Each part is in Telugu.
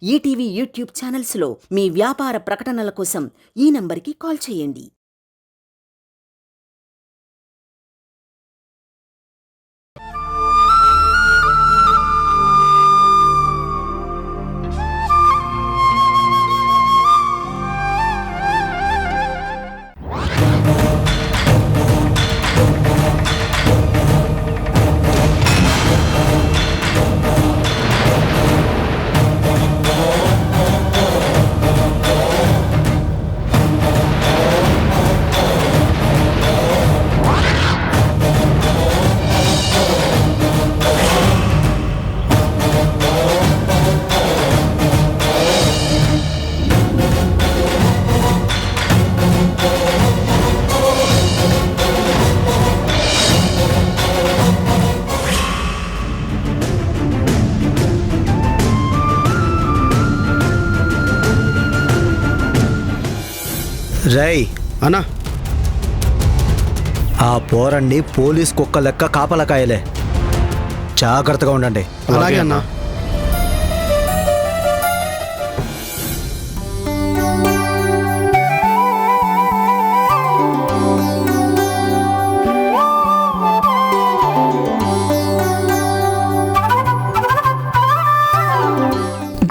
ఈటీవీ యూట్యూబ్ ఛానల్స్లో మీ వ్యాపార ప్రకటనల కోసం ఈ నంబర్కి కాల్ చేయండి. రై అన్నా, ఆ పోరండి పోలీస్ కుక్క లెక్క కాపలకాయలే, జాగ్రత్తగా ఉండండి. అలాగే అన్నా.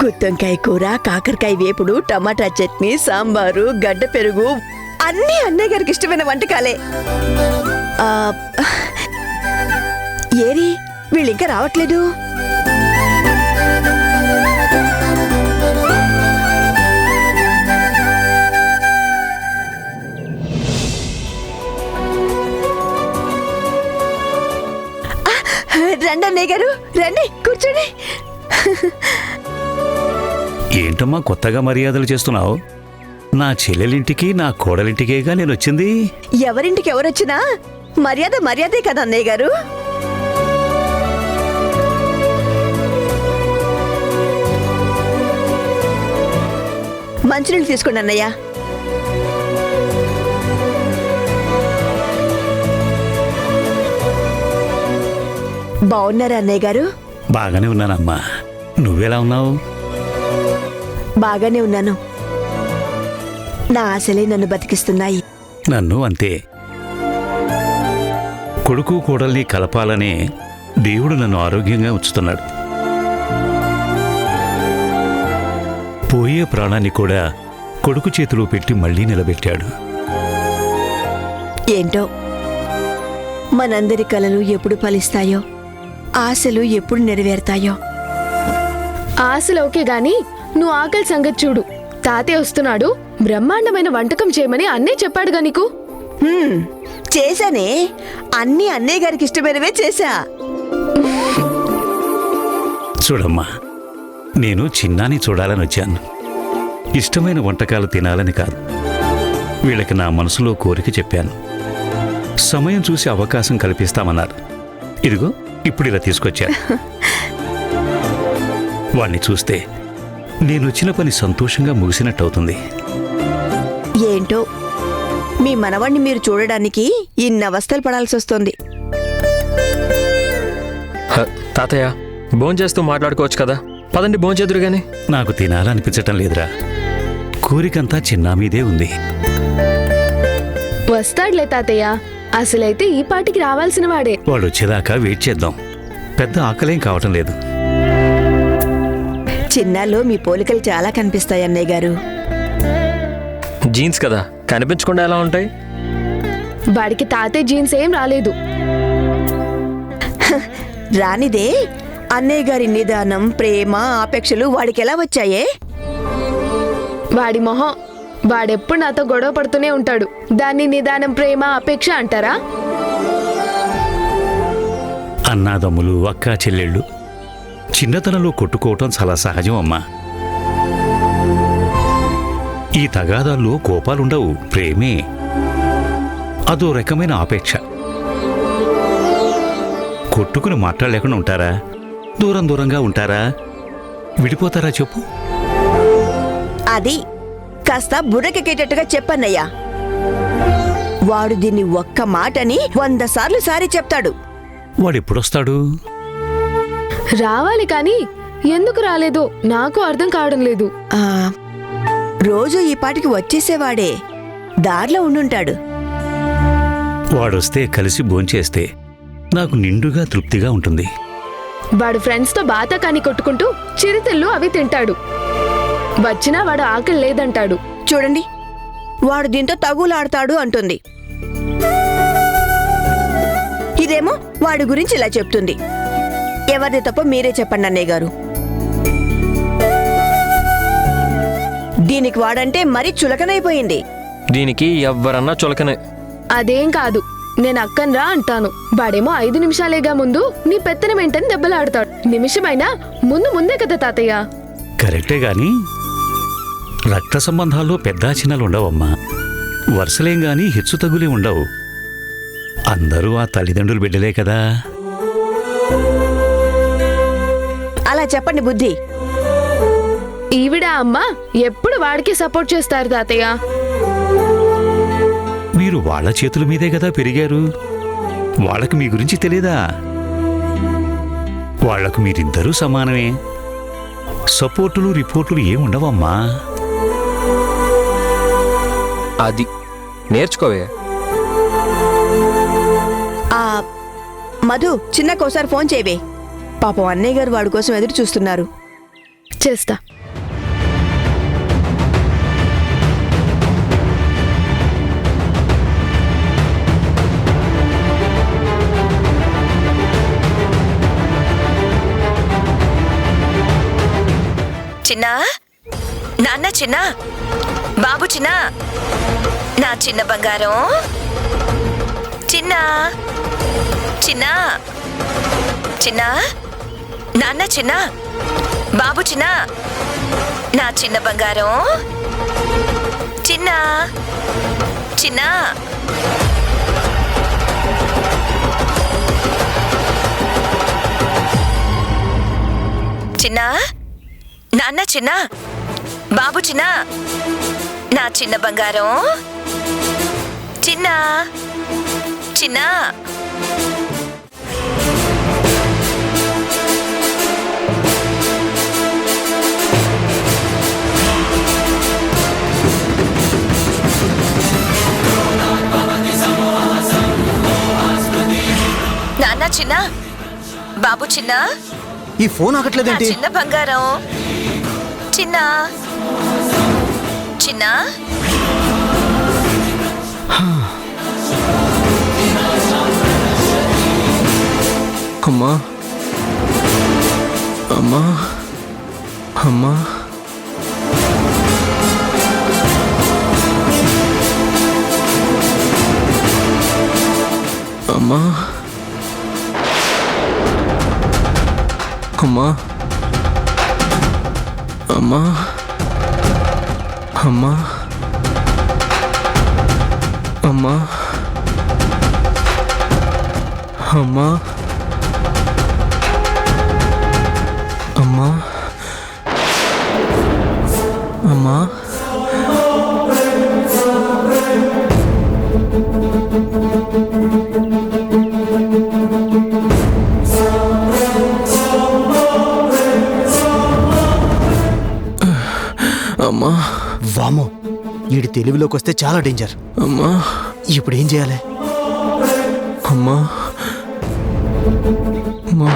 గుత్తొంకాయ కూర, కాకరకాయ వేపుడు, టమాటా చట్నీ, సాంబారు, గడ్డ పెరుగు అన్నీ అన్నయ్య గారికి ఇష్టమైన వంటకాలే. ఏరి వీళ్ళు ఇంకా రావట్లేదు. రండి అన్నయ్య గారు, రండి కూర్చోండి. ఏంటమ్మా కొత్తగా మర్యాదలు చేస్తున్నావు? నా చెల్లెలింటికి నా కోడలింటికేగా నేను వచ్చింది. ఎవరింటికి ఎవరొచ్చినా మర్యాద మర్యాదే కదా అన్నయ్య గారు. మంచినీళ్ళు తీసుకోండి అన్నయ్య. బాగున్నారా అన్నయ్య గారు? బాగానే ఉన్నానమ్మా, నువ్వెలా ఉన్నావు? బాగానే ఉన్నాను. నా ఆశలే నన్ను బతికిస్తున్నాయి. నన్ను అంతే. కొడుకు కోడల్ని కలపాలనే దేవుడు నన్ను ఆరోగ్యంగా ఉంచుతున్నాడు. పోయే ప్రాణాన్ని కూడా కొడుకు చేతిలో పెట్టి మళ్లీ నిలబెట్టాడు. ఏంటో మనందరి కలలు ఎప్పుడు ఫలిస్తాయో, ఆశలు ఎప్పుడు నెరవేరుతాయో. ఆశలు ఓకే గాని నువ్వు ఆకలి సంగతి చూడు. తాతయ్య వస్తున్నాడు, బ్రహ్మాండమైన వంటకం చేయమని అన్నయ్య చెప్పాడుగా నీకు. చేశానే, అన్నీ అన్నయ్య గారికి ఇష్టమైనవే చేశా. చూడమ్మా, నేను చిన్నాని చూడాలని వచ్చాను. ఇష్టమైన వంటకాలు తినాలని కాదు. వీళ్ళకి నా మనసులో కోరిక చెప్పాను. సమయం చూసి అవకాశం కల్పిస్తామన్నారు. ఇదిగో ఇప్పుడు ఇలా తీసుకొచ్చాను. వాణ్ణి చూస్తే నేనొచ్చిన పని సంతోషంగా ముగిసినట్టవుతుంది. ఏంటో మీ మనవణ్ణి మీరు చూడడానికి ఇన్ని అవస్థలు పడాల్సి వస్తుంది. తాతయ్య, భోంచేస్తూ మాట్లాడుకోవచ్చు కదా. పదండి భోంచేదురు గాని. నాకు తినాలనిపించటం లేదురా. కోరికంతా చిన్నా మీదే ఉంది. వస్తాడులే తాతయ్య, అసలైతే ఈ పాటికి రావాల్సిన వాడే. వాడు వచ్చేదాకా వెయిట్ చేద్దాం. పెద్ద ఆకలేం కావటం లేదు. చిన్నాలో మీ పోలికలు చాలా కనిపిస్తాయి అన్నయ్య గారు. జీన్స్ కదా, కనిపించకుండా ఎలా ఉంటాయి? వాడికి తాతయ్య జీన్స్ ఏం రాలేదు. రానిదే అన్నయ్య గారి నిదానం, ప్రేమ, ఆపేక్షలు వాడికి ఎలా వచ్చాయే? వాడి మొహం, వాడెప్పుడు నాతో గొడవ పడుతూనే ఉంటాడు. దాన్ని నిదానం, ప్రేమ, అపేక్ష అంటారా? అన్నాదమ్ములు, అక్కా చెల్లెళ్ళు చిన్నతనంలో కొట్టుకోవటం చాలా సహజం అమ్మా. ఈ తగాదాల్లో కోపాలుండవు, ప్రేమే. అదో రకమైన ఆపేక్ష. కొట్టుకుని మాట్లాడలేకుండా ఉంటారా? దూరం దూరంగా ఉంటారా? విడిపోతారా చెప్పు? అది కాస్త బుర్రకెక్కేటట్టుగా చెప్పన్నయ్యా. వాడు దీన్ని ఒక్క మాటని 100 సార్లు సారి చెప్తాడు. వాడెప్పుడొస్తాడు? రావాలి కానీ ఎందుకు రాలేదో నాకు అర్థం కావడం లేదు. ఆ, రోజు ఈ పాటికి వచ్చేసేవాడే, దారిలో ఉండుంటాడు. వాడొస్తే కలిసి భోంచేస్తే నాకు నిండుగా తృప్తిగా ఉంటుంది. వాడు ఫ్రెండ్స్తో బాతాకాని కొట్టుకుంటూ చిరుతిళ్ళు అవి తింటాడు. వచ్చినా వాడు ఆకలి లేదంటాడు. చూడండి, వాడు దీంతో తగులాడతాడు అంటుంది. ఇదేమో వాడి గురించి ఇలా చెప్తుంది. ఎవరిది తప్ప మీరే చెప్పండి అన్నయ్య గారు. దీనికి వాడంటే మరీ చులకనైపోయింది. దీనికి ఎవ్వరన్నా చులకనే. అదేం కాదు, నేను అక్కన్రా అంటాను. వాడేమో 5 నిమిషాలేగా ముందు నీ పెత్తనం ఏంటని దెబ్బలాడతాడు. నిమిషమైనా ముందే కదా తాతయ్య. కరెక్టే గాని రక్త సంబంధాల్లో పెద్ద చిన్నలు ఉండవమ్మా. వరుసలేం గాని హెచ్చు తగులే ఉండవు. అందరూ ఆ తల్లిదండ్రులు బిడ్డలే కదా. అలా చెప్పండి బుద్ధి. ఈవిడ అమ్మ ఎప్పుడు వాడికి సపోర్ట్ చేస్తారు తాతయ్య. మీరు వాళ్ళ చేతుల మీదే కదా పెరిగారు. వాళ్ళకి మీ గురించి తెలీదా? వాళ్లకు మీరిద్దరూ సమానమే. సపోర్టులు రిపోర్టులు ఏముండవమ్మా. అది నేర్చుకోవే. ఆ మధు, చిన్నకోసారి ఫోన్ చేయవే. పాపం అన్నయ్య గారు వాడి కోసం ఎదురు చూస్తున్నారు. చేస్తా. చిన్నా, నాన్న చిన్నా, బాబు చిన్నా, నా చిన్న బంగారం చిన్నా, చిన్నా, చిన్నా, నాన్న చిన్నా, బాబు చిన్నా, నా చిన్న బంగారం చిన్నా, చిన్నా. చిన్నా, నాన్న చిన్నా, బాబు చిన్నా, నా చిన్న బంగారం చిన్నా, చిన్నా. నాన్న చిన్నా, బాబు చిన్నా, ఈ ఫోన్ నా ఆగట్లేదేంటి? చిన్న బంగారం చిన్నా, చిన్నా. అమ్మా, అమ్మా, అమ్మా. అమ్మా, అమ్మా, అమ్మా, అమ్మా, అమ్మా, అమ్మా, అమ్మా, అమ్మా. అమ్మా, వామో, ఈడి తెలివిలోకి వస్తే చాలా డేంజర్. అమ్మా, ఇప్పుడు ఏం చేయాలి? అమ్మా, అమ్మా.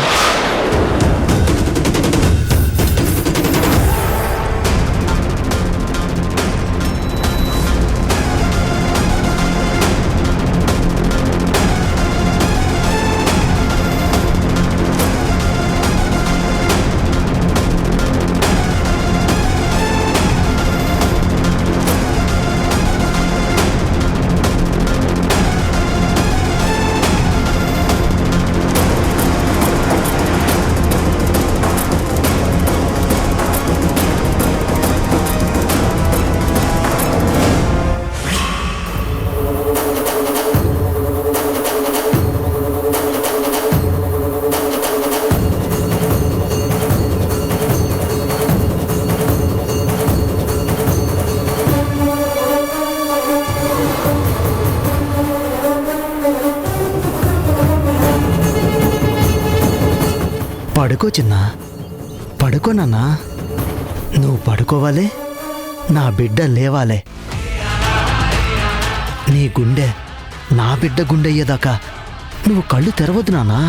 పడుకో చిన్నా, పడుకో. పడుకోనన్నా. నువ్వు పడుకోవాలి, నా బిడ్డ లేవాలే. నీ గుండె నా బిడ్డ గుండె అయ్యేదాకా నువ్వు కళ్ళు తెరవద్దు నాన్నా.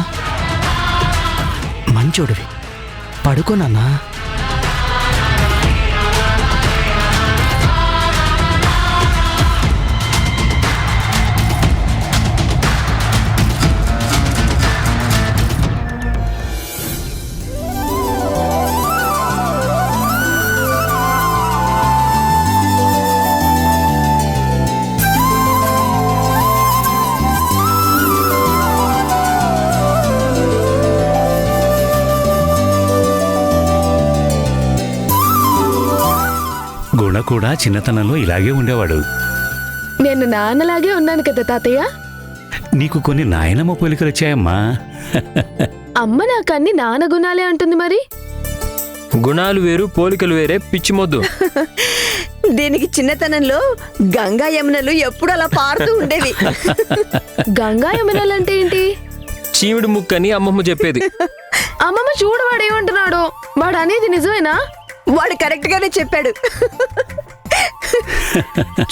మంచోడివి, పడుకోనన్నా. గుణ కూడా చిన్నతనంలో ఇలాగే ఉండేవాడు. నేను నాన్నలాగే ఉన్నాను కదా తాతయ్య. నీకు కొన్ని నాయనమ్మ పోలికలు వచ్చాయమ్మా. అమ్మ నాకన్ని నాన్న గుణాలే అంటుంది మరి. గుణాలు వేరు, పోలికలు వేరే, పిచ్చి మొద్దు. దీనికి చిన్నతనంలో గంగా యమునలు ఎప్పుడు అలా పారుతూ ఉండేవి. గంగా యమునలంటే ఏంటి? చీమిడి ముక్కని అమ్మమ్మ చెప్పేది. అమ్మమ్మ చూడు వాడేమంటున్నాడు. వాడు అనేది నిజమేనా? వాడు కరెక్ట్ గానే చెప్పాడు.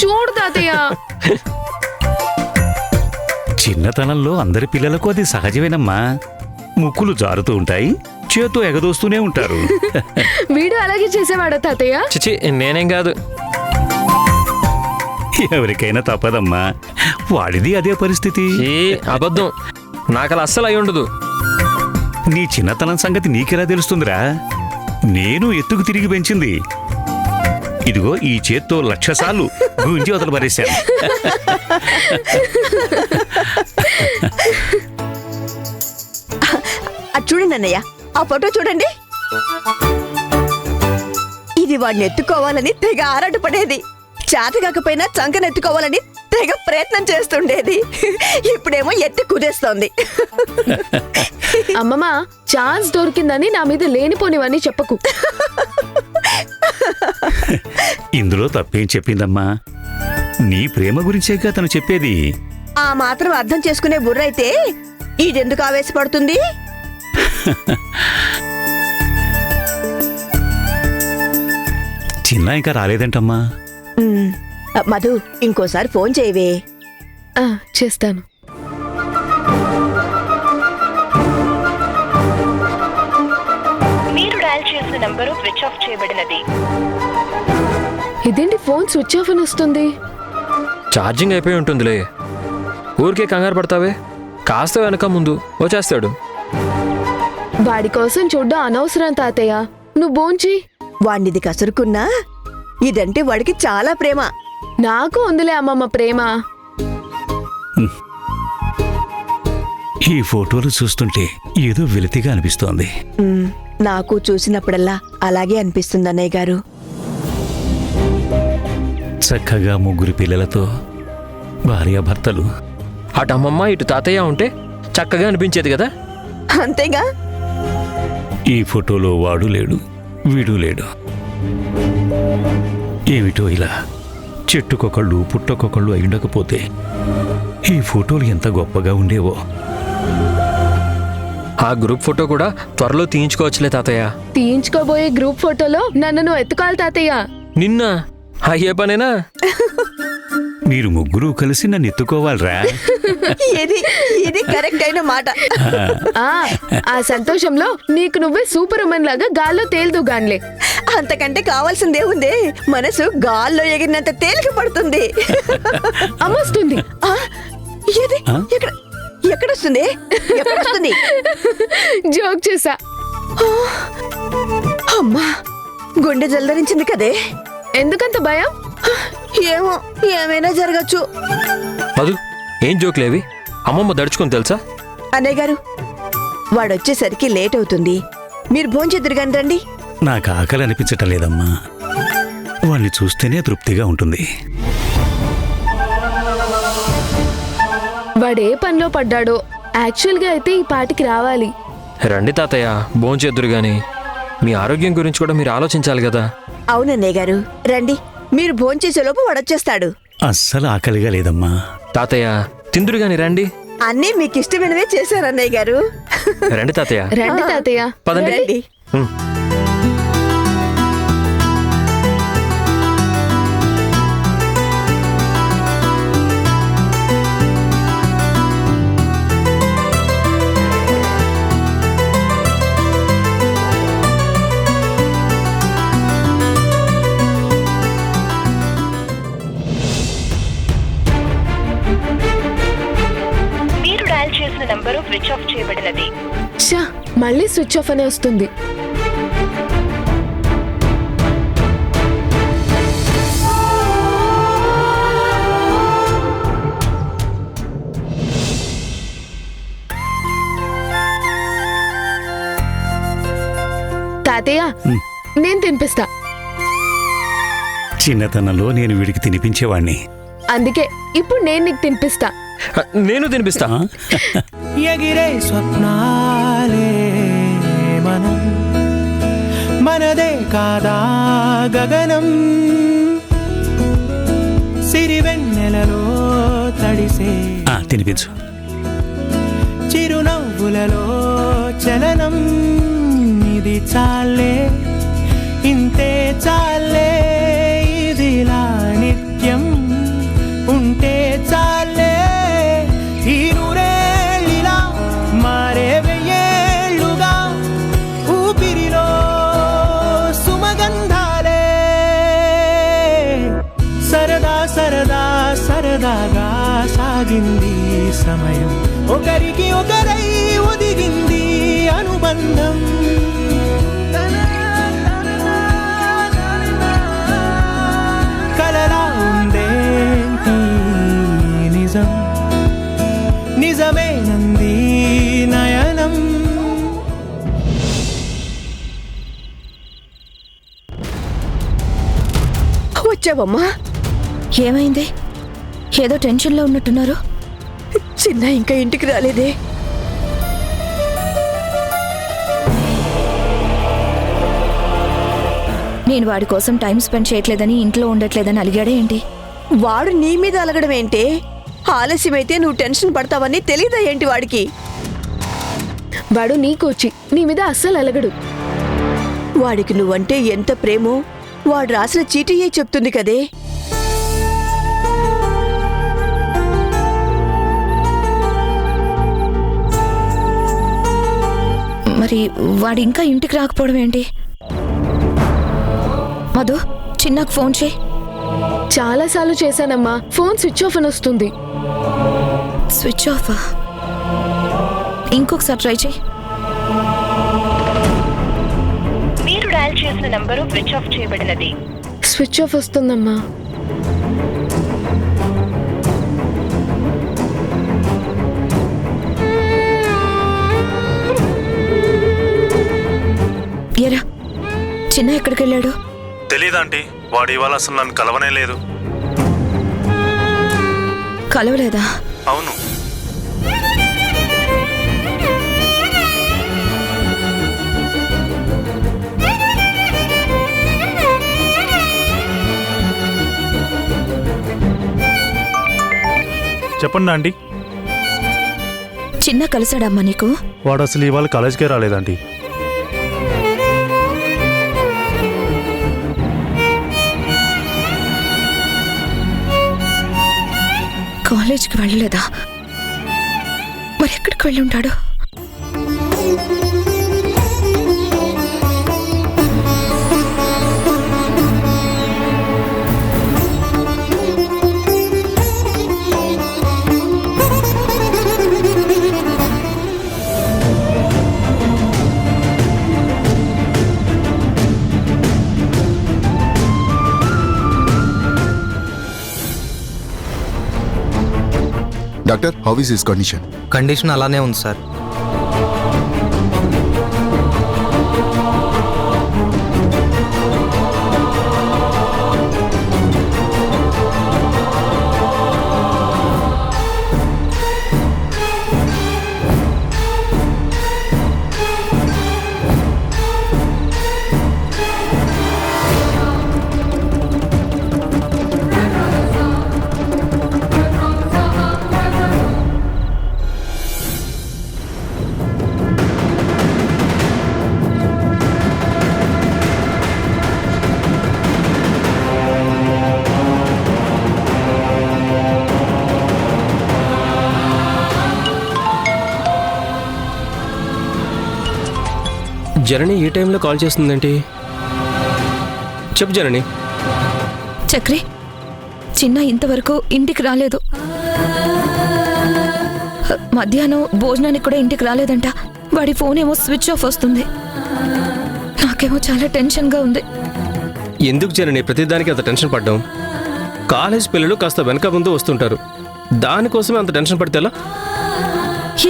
చూడు తాతయ్య. చిన్నతనంలో అందరి పిల్లలకు అది సహజమేనమ్మా. ముక్కులు జారుతూ ఉంటాయి, చేతో ఎగదోస్తూనే ఉంటారు. వీడు అలాగే చేసేవాడా తాతయ్య? చిచి, నేనేం కాదు. ఎవరికైనా తప్పదమ్మా, వాడిది అదే పరిస్థితి. ఏ అబద్ధం, నాకలా అస్సలు అయి ఉండదు. నీ చిన్నతనం సంగతి నీకెలా తెలుస్తుందిరా? నేను ఎత్తుకు తిరిగి పెంచింది. ఇదిగో ఈ చేత్తో 1,00,000 సార్లు గుంజి వదలు పరేశాను. అది చూడండి అన్నయ్య, ఆ ఫోటో చూడండి. ఇది వాడిని ఎత్తుకోవాలని తెగ ఆరాటపడేది. చేత కాకపోయినా చంకనెత్తుకోవాలని తెగ ప్రయత్నం చేస్తుండేది. ఇప్పుడేమో ఎత్తి కుదేస్తోంది. అమ్మమ్మ, ఛాన్స్ దొరికిందని నా మీద లేనిపోనివన్నీ చెప్పకు. ఇందులో తప్పేం చెప్పిందమ్మా? నీ ప్రేమ గురించేగా తను చెప్పేది. ఆ మాత్రం అర్థం చేసుకునే బుర్రైతే ఇదెందుకు ఆవేశపడుతుంది? చిన్న ఇంకా రాలేదంటమ్మా. మధు, ఇంకోసారి ఫోన్ చేయవే. చేస్తాను. మీరు డయల్ చేసిన నంబరు స్విచ్ ఆఫ్ చేయబడినది. ఇదేంటి ఫోన్ స్విచ్ ఆఫ్ అని వస్తుంది? ఛార్జింగ్ అయిపోయి ఉంటుందిలే. ఊరికే కంగారు పడతావే, కాస్త వెనక ముందు వచ్చేస్తాడు. వాడి కోసం చూడ్డం అనవసరం తాతయ్య. నువ్వు బోంచి. వాణ్ణిది కసురుకున్నా ఇదంటే వాడికి చాలా ప్రేమ. నాకు ఉందిలే అమ్మమ్మ ప్రేమ. ఈ ఫోటోలు చూస్తుంటే ఏదో వెలితిగా అనిపిస్తోంది. నాకు చూసినప్పుడల్లా అలాగే అనిపిస్తుంది అన్నయ్య గారు. చక్కగా 3 పిల్లలతో భార్యాభర్తలు. అటు అమ్మమ్మ ఇటు తాతయ్య ఉంటే చక్కగా అనిపించేది కదా. అంతేగా. ఈ ఫోటోలో వాడు లేడు, వీడు లేడు. ఏమిటో ఇలా చెట్టుకొకళ్ళు పుట్టకొకళ్ళు అయిండకపోతే ఈ ఫోటోలు ఎంత గొప్పగా ఉండేవో. ఆ గ్రూప్ ఫోటో కూడా త్వరలో తీయించుకోవచ్చులే తాతయ్య. తీయించుకోబోయే గ్రూప్ ఫోటోలో నన్ను నువ్వు ఎత్తుకోవాలి తాతయ్య. నిన్న అయ్యే పనేనా? మీరు 3 కలిసి నన్ను ఎత్తుకోవాలరా. ఇది కరెక్ట్ అయిన మాట. ఆ సంతోషంలో నీకు నువ్వే సూపర్ ఉమెన్ లాగా గాల్లో తేలుతూ గాన్లే. అంతకంటే కావాల్సిందే ఉంది. మనసు గాల్లో ఎగిరినంత తేలిక పడుతుంది. అమ్మొస్తుంది. ఎక్కడొస్తుంది? ఎక్కడొస్తుంది? జోక్ చేసా. అమ్మా, గుండె జల్దరించింది కదే. ఎందుకంత భయం? ఏమో, ఏమైనా జరగచ్చు. మధు, ఏం జోక్లేవి? అమ్మమ్మ దడుచుకొని తెలుసా? అన్నయ్య గారు, వాడొచ్చేసరికి లేట్ అవుతుంది. మీరు భోంచెద్దురు గాని రండి. నాకు ఆకలి అనిపించటం లేదమ్మా. వాణ్ణి చూస్తేనే తృప్తిగా ఉంటుంది. వాడే పనిలో పడ్డాడో. యాక్చువల్గా అయితే ఈ పాటికి రావాలి. రండి తాతయ్య, భోంచేద్దురు గాని. మీ ఆరోగ్యం గురించి కూడా మీరు ఆలోచించాలి కదా. అవునన్నయ్య గారు, రండి. మీరు భోంచేసేలోపు వాడొచ్చేస్తాడు. అస్సలు ఆకలిగా లేదమ్మా. తాతయ్య, తిందురు గాని రండి. అన్నీ మీకు ఇష్టమైనవే చేశారన్నయ్య గారు. రండి తాతయ్య. రండి తాతయ్య. పదండి. రండి. ఉమ్. మళ్ళీ స్విచ్ ఆఫ్ అనే వస్తుంది. తాతయ్య, నేను తినిపిస్తా. చిన్నతనంలో నేను వీడికి తినిపించేవాణ్ణి. అందుకే ఇప్పుడు నేను నీకు తినిపిస్తా. నేను తినిపిస్తా. ఎగిరే స్వప్నాలే మనం, మనదే కాదా గగనం, సిరివెన్నెలలో తడిసే తినిపించు. చిరునవ్వులలో చలనం, ఇది చాలే ఇంతే చాలే, ఇదిలా నిత్యం ఉంటే చాలే, ఈ నూరేళ్ళిలా మారే వెయ్యేళ్ళుగా ఊపిరిలో సుమగంధాలే, సరదా సరదా సరదాగా సాగింది సమయం, ఒకరికి ఒకరై ఒదిగింది అనుబంధం. కలలా ఉందేంటి నిజం, నిజమేనంది నయనం. వచ్చావమ్మా? ఏమైంది? ఏదో టెన్షన్లో ఉన్నట్టున్నారు. చిన్న ఇంకా ఇంటికి రాలేదే? నేను వాడి కోసం టైం స్పెండ్ చేయట్లేదని, ఇంట్లో ఉండట్లేదని అలిగాడే ఏంటి? వాడు నీ మీద అలగడం ఏంటి? ఆలస్యమైతే నువ్వు టెన్షన్ పడతావని తెలీదా ఏంటి వాడికి? వాడు నీకొచ్చి నీ మీద అస్సలు అలగడు. వాడికి నువ్వంటే ఎంత ప్రేమో వాడు రాసిన చీటీయే చెప్తుంది కదే. మరి వాడు ఇంకా ఇంటికి రాకపోవడం ఏంటి? మధు, చిన్నకు ఫోన్ చేయి. చాలాసార్లు చేశానమ్మా, ఫోన్ స్విచ్ ఆఫ్ అని వస్తుంది. Switch off? ఇంకొకసారి ట్రై చేయి. మీరు డయల్ చేసిన నంబరు స్విచ్ ఆఫ్ చేయబడినది. స్విచ్ ఆఫ్ వస్తుందమ్మా. ఎరా, చిన్న ఎక్కడికి వెళ్ళాడు? తెలీదాంటీ, వాడు ఇవాళ అసలు నన్ను కలవనే లేదు. కలవలేదా? అవును. చెప్పండి ఆంటీ. చిన్న కలిసాడమ్మా నీకు? వాడు అసలు ఇవాళ కాలేజ్కే రాలేదంటీ. కాలేజ్కి వెళ్ళలేదా? మరి ఎక్కడికి వెళ్ళి ఉంటాడు? Doctor, how is his condition? Condition అలానే ఉంది సార్. జనని ఈ టైంలో కాల్ చేస్తుందేంటి? చెప్పు జనని. చక్రి, చిన్న ఇంతవరకు ఇంటికి రాలేదు. మధ్యాహ్నం భోజనానికి కూడా ఇంటికి రాలేదంట. వాడి ఫోన్ ఏమో స్విచ్ ఆఫ్ వస్తుంది. నాకేమో చాలా టెన్షన్గా ఉంది. ఎందుకు జనని ప్రతిదానికి అంత టెన్షన్ పడ్డాం? కాలేజ్ పిల్లలు కాస్త వెనక ముందు వస్తుంటారు, దానికోసమే అంత టెన్షన్ పడితే ఎలా?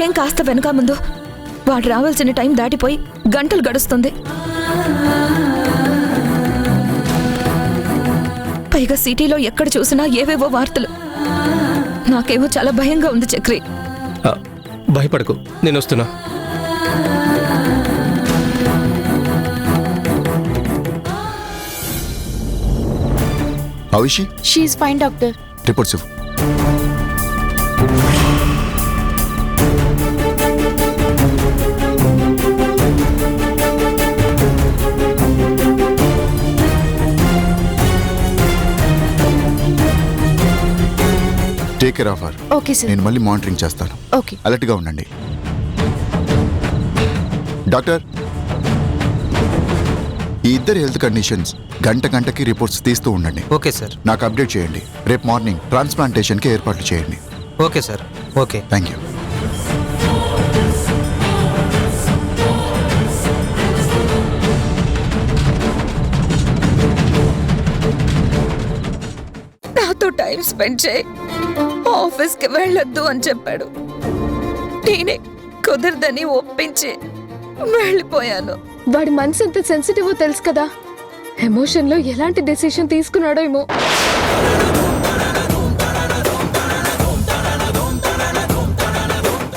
ఏం కాస్త వెనక ముందు? వాడు రావాల్సిన టైం దాటిపోయి గంటలు గడుస్తుంది. పైగా సిటీలో ఎక్కడ చూసినా ఏవేవో వార్తలు. నాకేమో చాలా భయంగా ఉంది చక్రి. భయపడకు, నేను వస్తున్నా. How is she? She's fine doctor. Reports ఇవ్వు. Take care of her. Okay sir. నేను మళ్ళీ మానిటరింగ్ చేస్తాను. ఓకే. అలర్ట్గా ఉండండి. డాక్టర్, ఈ ఇద్దరి హెల్త్ కండిషన్స్ గంటకి రిపోర్ట్స్ తీస్తూ ఉండండి. Okay sir. నాకు అప్డేట్ చేయండి. రేపు మార్నింగ్ ట్రాన్స్ప్లాంటేషన్కి ఏర్పాట్లు చేయండి. Okay sir. Okay. Thank you. నాతో టైం స్పెండ్ చేయి, ఆఫీస్కి వెళ్ళొద్దు అని చెప్పాడు. నేనే కుదరదని ఒప్పించి వెళ్ళిపోయాను. వాడి మనసు ఎంత సెన్సిటివ్ తెలుసు కదా. ఎమోషన్లో ఎలాంటి డెసిషన్ తీసుకున్నాడో ఏమో.